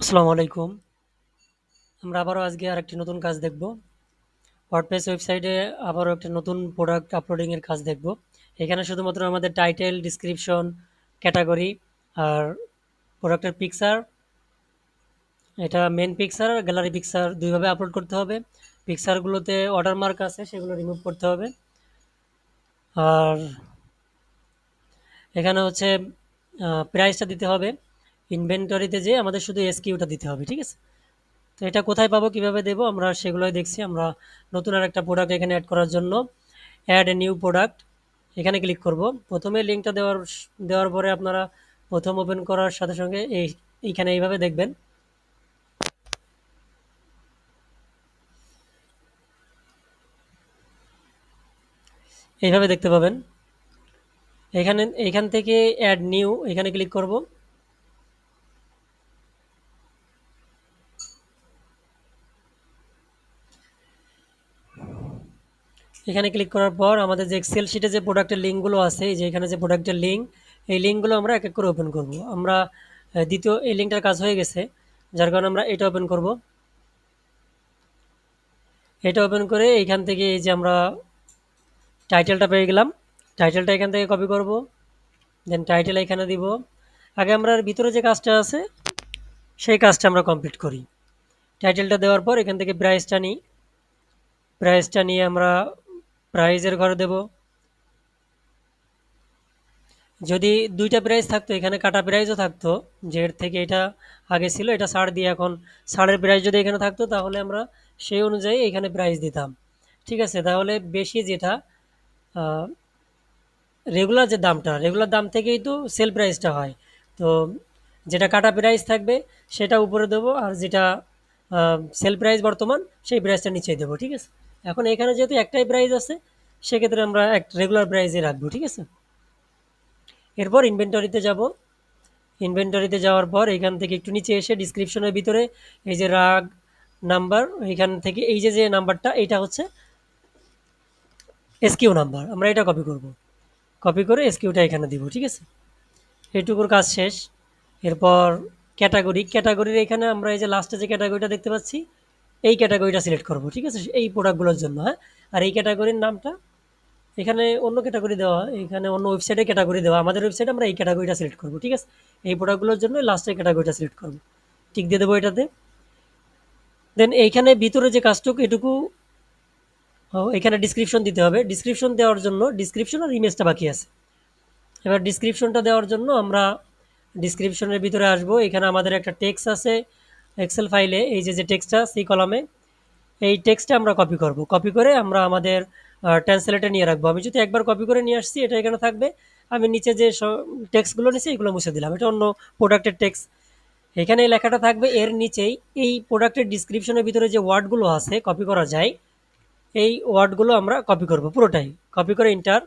আসসালামু আলাইকুম। আমরা আবারও আজকে আরেকটি নতুন কাজ দেখব। ওয়ার্ডপ্রেস ওয়েবসাইটে আবারও একটা নতুন প্রোডাক্ট আপলোডিং এর কাজ দেখব। এখানে শুধুমাত্র আমাদের টাইটেল, ডেসক্রিপশন, ক্যাটাগরি আর প্রোডাক্টের পিকচার, এটা মেইন পিকচার আর গ্যালারি পিকচার ২ ভাবে আপলোড করতে হবে। পিকচারগুলোতে ওয়াটারমার্ক আছে সেগুলো রিমুভ করতে হবে। আর এখানে হচ্ছে প্রাইসটা দিতে হবে। ইনভেন্টরিতে যেয়ে আমাদের শুধু এসকিউটা দিতে হবে। ঠিক আছে? তো এটা কোথায় পাবো, কিভাবে দেবো আমরা সেগুলোই দেখছি। আমরা নতুন আরেকটা প্রোডাক্ট এখানে এড করার জন্য অ্যাড এ নিউ প্রোডাক্ট এখানে ক্লিক করব। প্রথমে লিঙ্কটা দেওয়ার পরে আপনারা প্রথম ওপেন করার সাথে সঙ্গে এইখানে এইভাবে দেখবেন। এইভাবে দেখতে পাবেন। এখান থেকে অ্যাড নিউ এখানে ক্লিক করব। এখানে ক্লিক করার পর আমাদের যে এক্সেল শিটে যে প্রোডাক্টের লিঙ্কগুলো আছে, এই যে এখানে যে প্রোডাক্টের লিঙ্ক, এই লিঙ্কগুলো আমরা এক এক করে ওপেন করব। আমরা দ্বিতীয় এই লিঙ্কটার কাজ হয়ে গেছে, যার কারণে আমরা এটা ওপেন করব। এটা ওপেন করে এইখান থেকে এই যে আমরা টাইটেলটা পেয়ে গেলাম। টাইটেলটা এখান থেকে কপি করব, দেন টাইটেল এখানে দিব। আগে আমরা এর ভিতরে যে কাজটা আছে সেই কাজটা আমরা কমপ্লিট করি। টাইটেলটা দেওয়ার পর এখান থেকে প্রাইসটা নিই। প্রাইসটা নিয়ে আমরা প্রাইজের ঘরে দেব। যদি ২ টা প্রাইস থাকতো, এখানে কাটা প্রাইসও থাকতো, যে এর থেকে এটা আগে ছিল, এটা ছাড় দিয়ে এখন ছাড়ের প্রাইস যদি এখানে থাকতো তাহলে আমরা সেই অনুযায়ী এখানে প্রাইস দিতাম। ঠিক আছে? তাহলে বেশি যেটা আ রেগুলার যে দামটা, রেগুলার দাম থেকেই তো সেল প্রাইসটা হয়। তো যেটা কাটা প্রাইস থাকবে সেটা উপরে দেবো, আর যেটা সেল প্রাইস বর্তমান সেই প্রাইসটা নিচেই দেবো। ঠিক আছে? এখন এখানে যেহেতু একটাই প্রাইস আছে, সেক্ষেত্রে আমরা এক রেগুলার প্রাইসে রাখবো। ঠিক আছে? এরপর ইনভেন্টরিতে যাব। ইনভেন্টরিতে যাওয়ার পর এখান থেকে একটু নিচে এসে ডিসক্রিপশনের ভিতরে এই যে রাগ নাম্বার, এখান থেকে এই যে নাম্বারটা এইটা হচ্ছে এসকিউ নাম্বার। আমরা এটা কপি করব। কপি করে এসকিউটা এখানে দিব। ঠিক আছে? এইটুকুর কাজ শেষ। এরপর ক্যাটাগরির এখানে আমরা এই যে লাস্টে যে ক্যাটাগরিটা দেখতে পাচ্ছি, এই ক্যাটাগরিটা সিলেক্ট করব। ঠিক আছে? এই প্রোডাক্টগুলোর জন্য, হ্যাঁ? আর এই ক্যাটাগরির নামটা এখানে অন্য ক্যাটাগরি দেওয়া, এখানে অন্য ওয়েবসাইটে ক্যাটাগরি দেওয়া। আমাদের ওয়েবসাইটে আমরা এই ক্যাটাগরিটা সিলেক্ট করব। ঠিক আছে? এই প্রোডাক্টগুলোর জন্য লাস্টের ক্যাটাগরিটা সিলেক্ট করব। টিক দিয়ে দেবো এটাতে। দেন এইখানে ভিতরে যে কাজটুকু এটুকু এখানে ডেসক্রিপশন দিতে হবে। ডেসক্রিপশন দেওয়ার জন্য ডেসক্রিপশন আর ইমেজটা বাকি আছে। এবার ডেসক্রিপশনটা দেওয়ার জন্য আমরা ডেসক্রিপশনের ভিতরে আসব। এখানে আমাদের একটা টেক্সট আছে এক্সেল ফাইলে, এই যে টেক্সটটা সি কলামে, এই টেক্সটটা আমরা কপি করব। কপি করে আমরা আমাদের ট্রান্সলেটে নিয়ে রাখবো। আমি যদি একবার কপি করে নিয়ে আসছি, এটা এখানে থাকবে। আমি নিচে যে টেক্সটগুলো নিছি এগুলো মুছে দিলাম। এটা অন্য প্রোডাক্টের টেক্সট। এখানে এই লেখাটা থাকবে, এর নিচেই এই প্রোডাক্টের ডেসক্রিপশনের ভিতরে যে ওয়ার্ডগুলো আছে কপি করা যায়, এই ওয়ার্ডগুলো আমরা কপি করব পুরোটাই। কপি করে এন্টার,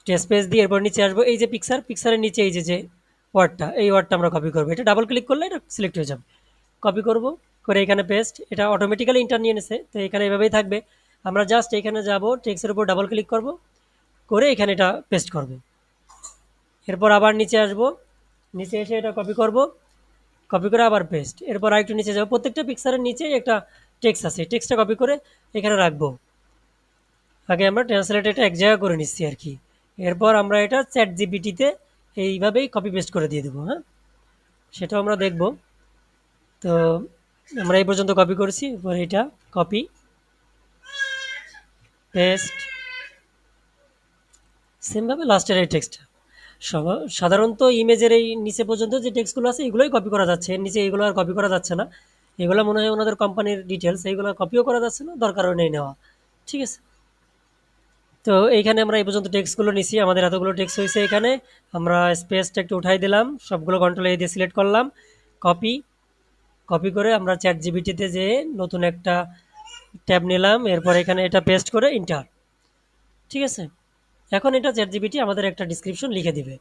স্পেস দিয়ে এরপর নিচে আসবো। এই যে পিকচারের নিচে এই যে ওয়ার্ডটা, এই ওয়ার্ডটা আমরা কপি করব। এটা ডাবল ক্লিক করলে এটা সিলেক্ট হয়ে যাবে। কপি করব, করে এখানে পেস্ট। এটা অটোমেটিক্যালি ইন্টার নিয়ে নিছে, তো এখানে এভাবেই থাকবে। আমরা জাস্ট এখানে যাব, টেক্সটের উপর ডাবল ক্লিক করব, করে এখানে এটা পেস্ট করব। এরপর আবার নিচে আসব, নিচে এসে এটা কপি করব, কপি করে আবার পেস্ট। এরপর আরেকটু নিচে যাব, প্রত্যেকটা পিকচারের নিচেই একটা টেক্সট আছে, টেক্সটটা কপি করে এখানে রাখবো। আগে আমরা ট্রান্সলেট এটা এক জায়গা করে নিচ্ছি আর কি। এরপর আমরা এটা চ্যাট জিপিটিতে এইভাবেই কপি পেস্ট করে দিয়ে দেবো, হ্যাঁ? সেটাও আমরা দেখব। তো আমরা এই পর্যন্ত কপি করেছি, এবার এটা কপি পেস্ট, সেমভাবে লাস্টের এই টেক্সটটা। সাধারণত ইমেজের এই নিচে পর্যন্ত যে টেক্সটগুলো আছে এগুলোই কপি করা যাচ্ছে, এর নিচে এগুলো আর কপি করা যাচ্ছে না। এগুলো মনে হয় ওনাদের কোম্পানির ডিটেলস, এইগুলো কপিও করা যাচ্ছে না, দরকারও নেই নেওয়া। ঠিক আছে? তো এইখানে আমরা এই পর্যন্ত টেক্সটগুলো নিছি, আমাদের এতগুলো টেক্সট হয়েছে এখানে। আমরা স্পেসটা একটু উঠাই দিলাম, সবগুলো কন্ট্রোল এ দিয়ে সিলেক্ট করলাম, কপি, কপি করে আমরা চ্যাট জিপিটিতে যেয়ে নতুন একটা ট্যাব নিলাম, এরপর এখানে এটা পেস্ট করে ইন্টার। ঠিক আছে? এখন এটা চ্যাট জিপিটি আমাদের একটা ডিসক্রিপশন লিখে দিবে।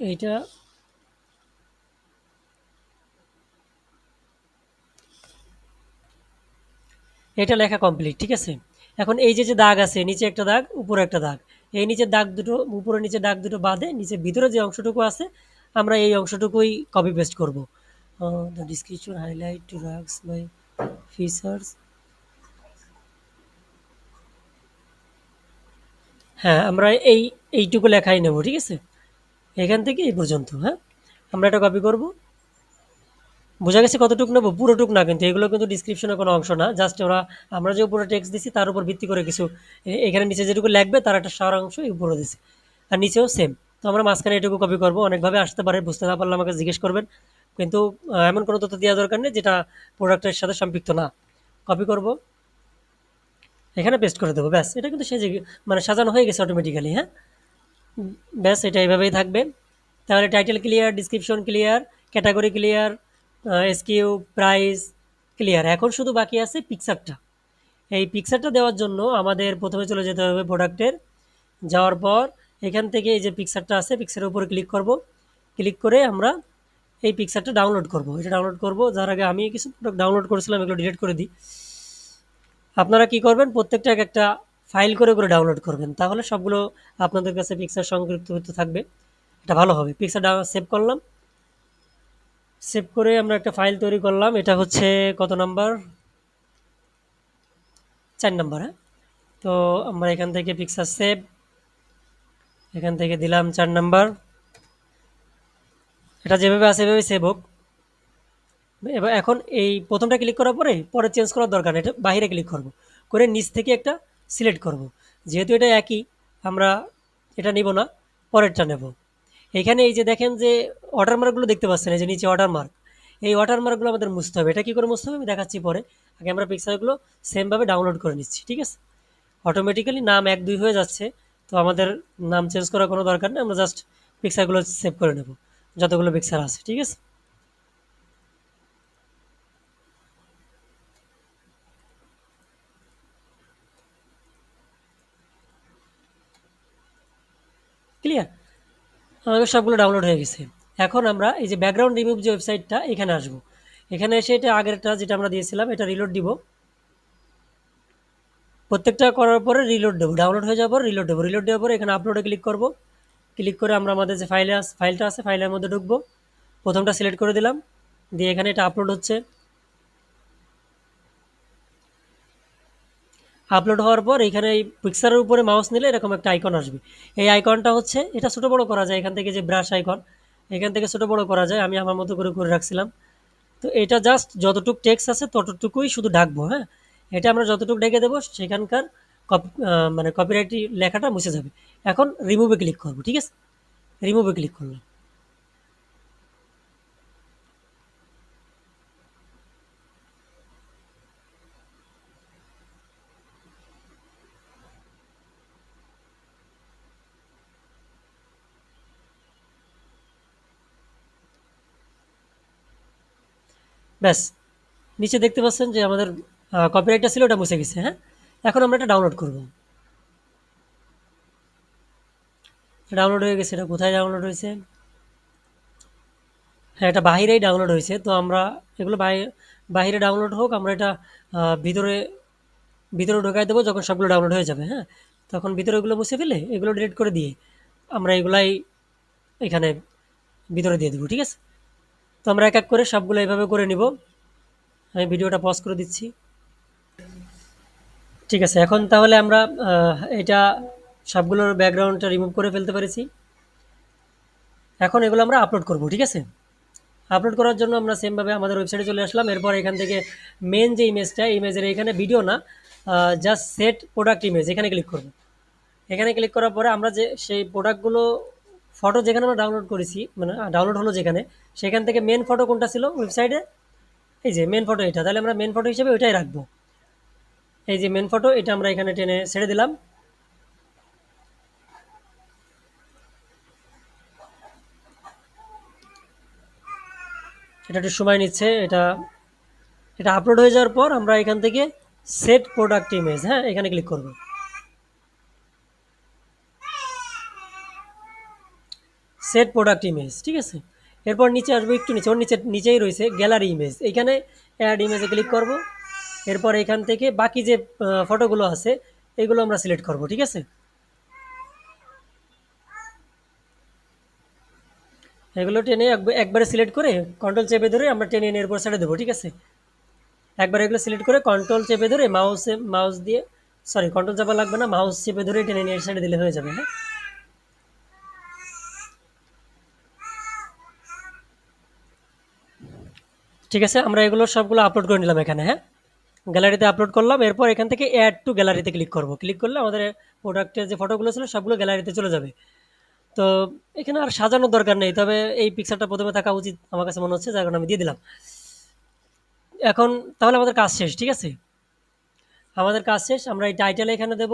এইটা এটা লেখা কমপ্লিট। ঠিক আছে? এখন এই যে দাগ আছে, নিচে একটা দাগ, উপরে একটা দাগ, এই নিচের দাগ দুটো, উপরে নিচে দাগ দুটো বাদে নিচে ভিতরে যে অংশটুকু আছে আমরা এই অংশটুকুই কপি পেস্ট করব। The description highlight to rugs by features. হ্যাঁ, আমরা এইটুকু লেখাই নেব, ঠিক আছে? এখান থেকে এই পর্যন্ত। হ্যাঁ, আমরা এটা কপি করব। বোঝা গেছে কতটুকু নেব? পুরোটুক না, কিন্তু এগুলো কিন্তু ডিসক্রিপশনের কোনো অংশ না। জাস্ট ওরা, আমরা যে উপরে টেক্সট দিছি তার উপর ভিত্তি করে কিছু এখানে নিচে যেটুকু লাগবে তার একটা সারাংশ এই উপরে দিছি। আর নিচেও সেম। তো আমরা মাঝখানে এটুকু কপি করব। অনেকভাবে আসতে পারে, বুঝতে না পারলে আমাকে জিজ্ঞেস করবেন। কিন্তু এমন কোনো তথ্য দেওয়া দরকার নেই যেটা প্রোডাক্টের সাথে সম্পৃক্ত না। কপি করব, এখানে পেস্ট করে দেবো, ব্যাস। এটা কিন্তু সেজে মানে সাজানো হয়ে গেছে অটোমেটিক্যালি। হ্যাঁ, ব্যাস এটা এইভাবেই থাকবে। তাহলে title clear, description clear, category clear, SQ, price clear. এখন শুধু বাকি আছে পিকচারটা। এই পিকচারটা দেওয়ার জন্য আমাদের প্রথমে চলে যেতে হবে প্রোডাক্টের। যাওয়ার পর এখান থেকে এই যে পিকচারটা আছে, পিকচারের উপরে ক্লিক করব। ক্লিক করে আমরা এই পিকচারটা ডাউনলোড করব। এটা ডাউনলোড করব। যার আগে আমি কিছু প্রোডাক্ট ডাউনলোড করেছিলাম, এগুলো ডিলিট করে দিই। আপনারা কি করবেন, প্রত্যেকটা এক একটা ফাইল করে করে ডাউনলোড করবেন, তাহলে সবগুলো আপনাদের কাছে পিকচার সংযুক্ত হতে থাকবে। এটা ভালো হবে। পিকচার সেভ করলাম। সেভ করে আমরা একটা ফাইল তৈরি করলাম। এটা হচ্ছে কত নাম্বার? 4 নাম্বার। হ্যাঁ, তো আমরা এখান থেকে পিকচার সেভ, এখান থেকে দিলাম 4 নাম্বার। এটা যেভাবে আছে এভাবে সেভ হোক। এবার এখন এই প্রথমটা ক্লিক করার পরে পরে চেঞ্জ করার দরকার নেই, এটা বাইরে ক্লিক করব, করে নিচ থেকে একটা সিলেক্ট করব। যেহেতু এটা একই, আমরা এটা নিব না, পরেরটা নেব। এখানে এই যে দেখেন যে ওয়াটারমার্কগুলো দেখতে পাচ্ছেন, এই যে নিচে ওয়াটারমার্ক, এই ওয়াটারমার্কগুলো আমাদের মুছতে হবে। এটা কী করে মুছতে হবে আমি দেখাচ্ছি পরে। আগে আমরা পিকচারগুলো সেমভাবে ডাউনলোড করে নিচ্ছি, ঠিক আছে? অটোমেটিক্যালি নাম 1 2 হয়ে যাচ্ছে, তো আমাদের নাম চেঞ্জ করার কোনো দরকার নেই। আমরা জাস্ট পিকচারগুলো সেভ করে নেব, যতগুলো পিকচার আছে, ঠিক আছে? ক্লিয়ার? আমাদের সবগুলো ডাউনলোড হয়ে গেছে। এখন আমরা এই যে ব্যাকগ্রাউন্ড রিমুভ যে ওয়েবসাইটটা, এখানে আসবো। এখানে এসে এটা আগেরটা যেটা আমরা দিয়েছিলাম এটা রিলোড দিব। প্রত্যেকটা করার পরে রিলোড দেবো। ডাউনলোড হয়ে যাওয়ার পর রিলোড দেবো। রিলোড দেওয়ার পরে এখানে আপলোডে ক্লিক করব। ক্লিক করে আমরা আমাদের যে ফাইলটা আছে ফাইলের মধ্যে ঢুকবো। প্রথমটা সিলেক্ট করে দিলাম, দিয়ে এখানে এটা আপলোড হচ্ছে। আপলোড হওয়ার পর এখানে এই পিকচারের উপরে মাউস নিলে এরকম একটা আইকন আসবে। এই আইকনটা হচ্ছে, এটা ছোটো বড়ো করা যায় এখান থেকে, যে ব্রাশ আইকন, এখান থেকে ছোটো বড়ো করা যায়। আমি আমার মতো করে করে রাখছিলাম। তো এটা জাস্ট যতটুক টেক্সট আছে ততটুকুই শুধু ঢাকবো। হ্যাঁ, এটা আমরা যতটুকু ঢেকে দেবো সেখানকার মানে কপিরাইট লেখাটা মুছে যাবে। এখন রিমুভে ক্লিক করব, ঠিক আছে? রিমুভে ক্লিক করলাম। ব্যাস, নিচে দেখতে পাচ্ছেন যে আমাদের কপিরাইটটা ছিল ওটা মুছে গেছে। হ্যাঁ, এখন আমরা এটা ডাউনলোড করব। ডাউনলোড হয়ে গেছে। এটা কোথায় ডাউনলোড হয়েছে? হ্যাঁ, এটা বাহিরেই ডাউনলোড হয়েছে। তো আমরা এগুলো বাহিরে ডাউনলোড হোক, আমরা এটা ভিতরে ভিতরে ঢোকাই দেবো যখন সবগুলো ডাউনলোড হয়ে যাবে। হ্যাঁ, তখন ভিতরে এগুলো মুছে ফেলে এগুলো ডিলিট করে দিয়ে আমরা এগুলাই এখানে ভিতরে দিয়ে দেবো, ঠিক আছে? তো আমরা এক এক করে সবগুলো এভাবে করে নিব। আমি ভিডিওটা পজ করে দিচ্ছি। ঠিক আছে, এখন তাহলে আমরা এটা সবগুলোর ব্যাকগ্রাউন্ডটা রিমুভ করে ফেলতে পেরেছি। এখন এগুলো আমরা আপলোড করব, ঠিক আছে? আপলোড করার জন্য আমরা সেমভাবে আমাদের ওয়েবসাইটে চলে আসলাম। এরপর এখান থেকে মেন যে ইমেজটা, ইমেজের এখানে ভিডিও না, জাস্ট সেট প্রোডাক্ট ইমেজ, এখানে ক্লিক করব। এখানে ক্লিক করার পরে আমরা যে সেই প্রোডাক্টগুলো ফটো যেখানে আমরা ডাউনলোড করেছি, মানে ডাউনলোড হলো যেখানে, সেখান থেকে মেন ফটো কোনটা ছিল ওয়েবসাইটে, এই যে মেন ফটো এটা, তাহলে আমরা মেন ফটো হিসেবে ওইটাই রাখবো। এই যে মেন ফটো, এটা আমরা এখানে টেনে ছেড়ে দিলাম। এটা একটু সময় নিচ্ছে। এটা এটা আপলোড হয়ে যাওয়ার পর আমরা এখান থেকে সেট প্রোডাক্ট ইমেজ, হ্যাঁ, এখানে ক্লিক করব। সেট প্রোডাক্ট ইমেজ, ঠিক আছে? এরপর নিচে আসবো, একটু নিচে, ওর নিচেই রয়েছে গ্যালারি ইমেজ, এইখানে অ্যাড ইমেজে ক্লিক করব। এরপর এখান থেকে বাকি যে ফটোগুলো আছে এগুলো আমরা সিলেক্ট করব, ঠিক আছে? এগুলো টেনে একবারে সিলেক্ট করে কন্ট্রোল চেপে ধরে আমরা টেনে এনে এরপর ছেড়ে দেবো, ঠিক আছে? একবার এগুলো সিলেক্ট করে কন্ট্রোল চেপে ধরে মাউস দিয়ে, সরি কন্ট্রোল চাপা লাগবে না, মাউস চেপে ধরে টেনে নিয়ে ছেড়ে দিলে হয়ে যাবে, হ্যাঁ? ঠিক আছে, আমরা এগুলো সবগুলো আপলোড করে নিলাম এখানে, হ্যাঁ? গ্যালারিতে আপলোড করলাম, এরপর এখান থেকে অ্যাড টু গ্যালারিতে ক্লিক করব। ক্লিক করলে আমাদের প্রোডাক্টের যে ফটোগুলো ছিল সবগুলো গ্যালারিতে চলে যাবে। তো এখানে আর সাজানোর দরকার নেই, তবে এই পিকচারটা প্রথমে থাকা উচিত আমার কাছে মনে হচ্ছে, যার কারণে আমি দিয়ে দিলাম। এখন তাহলে আমাদের কাজ শেষ, ঠিক আছে? আমাদের কাজ শেষ, আমরা এই টাইটেল এখানে দেব,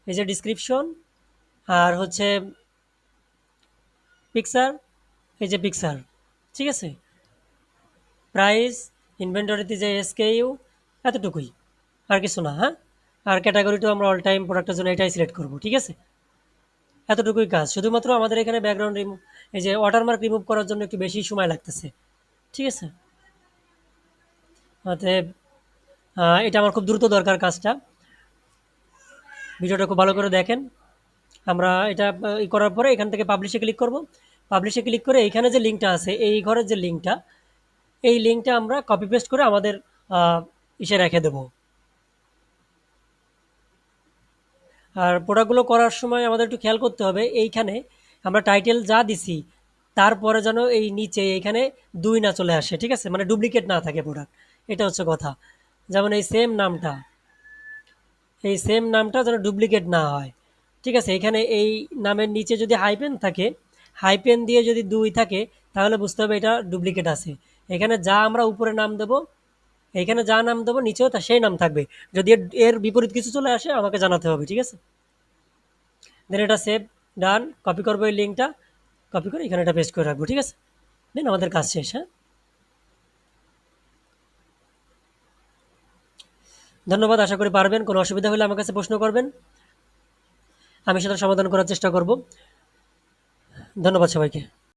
এই যে ডিসক্রিপশন, আর হচ্ছে পিকচার, এই যে পিকচার, ঠিক আছে? প্রাইস, ইনভেন্টরিতে যে এসকেইউ, এতটুকুই, আর কিছু না, হ্যাঁ? আর ক্যাটাগরিটাও আমরা অল টাইম প্রোডাক্টের জন্য এটাই সিলেক্ট করব, ঠিক আছে? এতটুকুই কাজ। শুধুমাত্র আমাদের এখানে ব্যাকগ্রাউন্ড রিমুভ, এই যে ওয়াটারমার্ক রিমুভ করার জন্য একটু বেশি সময় লাগতেছে, ঠিক আছে? অতএব এটা আমার খুব দ্রুত দরকার কাজটা। ভিডিওটা খুব ভালো করে দেখেন। আমরা এটা করার পরে এখান থেকে পাবলিশে ক্লিক করব। পাবলিশে ক্লিক করে এইখানে যে লিঙ্কটা আছে, এই ঘরের যে লিঙ্কটা, এই লিঙ্কটা আমরা কপি পেস্ট করে আমাদের ইসে রেখে দেবো। আর প্রোডাক্টগুলো করার সময় আমাদের একটু খেয়াল করতে হবে, এইখানে আমরা টাইটেল যা দিছি তারপরে যেন এই নিচে এইখানে ২ না চলে আসে, ঠিক আছে? মানে ডুপ্লিকেট না থাকে প্রোডাক্ট, এটা হচ্ছে কথা। যেমন এই সেম নামটা যেন ডুপ্লিকেট না হয়, ঠিক আছে? এখানে এই নামের নিচে যদি হাইপেন থাকে, হাইপেন দিয়ে যদি ২ থাকে, তাহলে বুঝতে হবে এটা ডুপ্লিকেট আছে। এখানে যা আমরা উপরে নাম দেবো, এখানে যা নাম দেবো নিচেও তা সেই নাম থাকবে। যদি এর বিপরীত কিছু চলে আসে আমাকে জানাতে হবে, ঠিক আছে? দেন এটা সেভ, ডান, কপি করবো এই লিঙ্কটা, কপি করে এখানে এটা পেস্ট করে রাখবো, ঠিক আছে? দেন আমাদের কাজ শেষ, হ্যাঁ? ধন্যবাদ, আশা করি পারবেন। কোনো অসুবিধা হলে আমার কাছে প্রশ্ন করবেন, আমি সেটার সমাধান করার চেষ্টা করব। ধন্যবাদ সবাইকে।